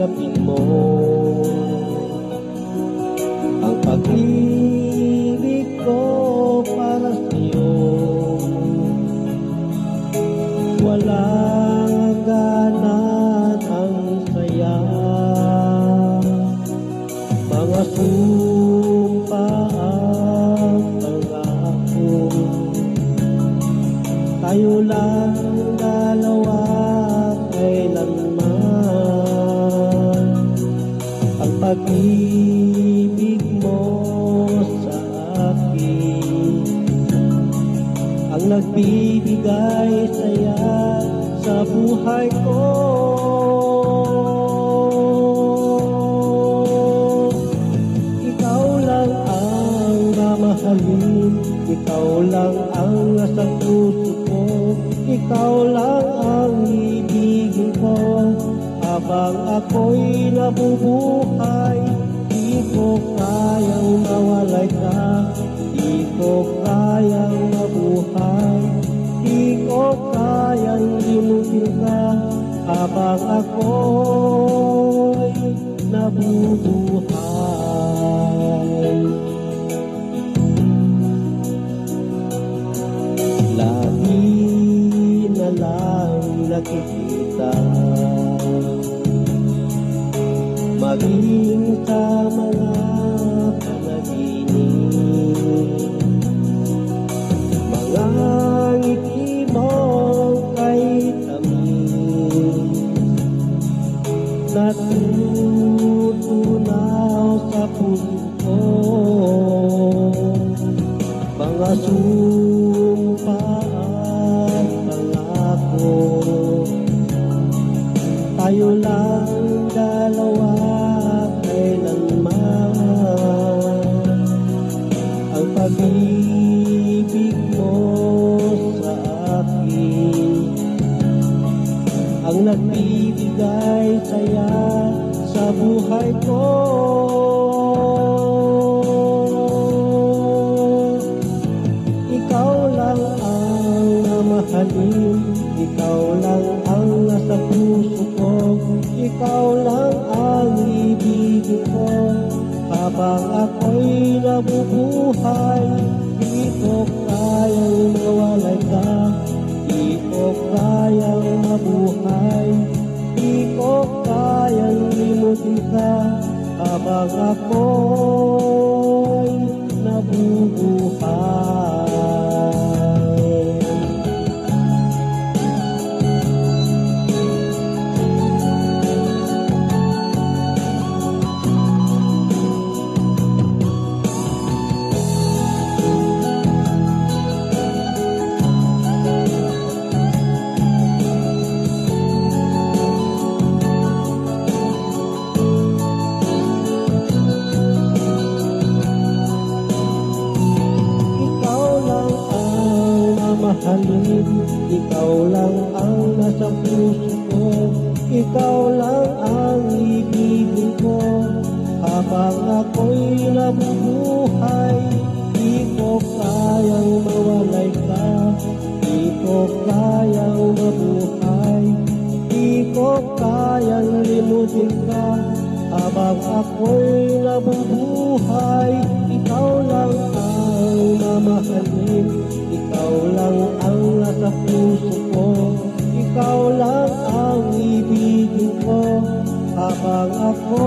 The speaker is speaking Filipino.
tanggapin mo ang pag-ibig ko para sa'yo. Walang hangganan ang saya, mga sumpa ang pangako. Tayo lang dalawa kailanman, ang pag-ibig mo sa akin ang nagbibigay saya sa buhay ko. Ikaw lang ang mamahalin, ikaw lang ang nasa puso ko, ikaw lang ang ibigin ko. Habang ako'y nabubuhay, di ko kayang mawalay ka, di ko kayang mabuhay, di ko kayang limutin ka. Habang ako'y nabubuhay, lagi na lang nakikita, maging sa mga panaginip, mga ngiti mo kay tamis, natutunaw sa puso ko, mga sumpa at pangako. Tayo lang dalawa kailanman, ang pag-ibig mo sa akin ang nagbibigay saya sa buhay ko. Ikaw lang ang mamahalin, ikaw lang ang nasa puso ko, ikaw lang ang ibigin ko. Habang ako'y nabubuhay, di ko kayang mawalay ka, di ko kayang mabuhay, di ko kayang limutin ka. Habang ako'y nabubuhay. Ikaw lang ang nasa puso ko, ikaw lang ang ibigin ko. Habang ako'y nabubuhay, di ko kayang mawalay ka, di ko kayang mabuhay, di ko kayang limutin ka. Habang ako'y nabubuhay, ikaw lang ang mamahalin, ikaw lang ang nasa puso ko, ikaw lang ang ibigin ko. Habang ako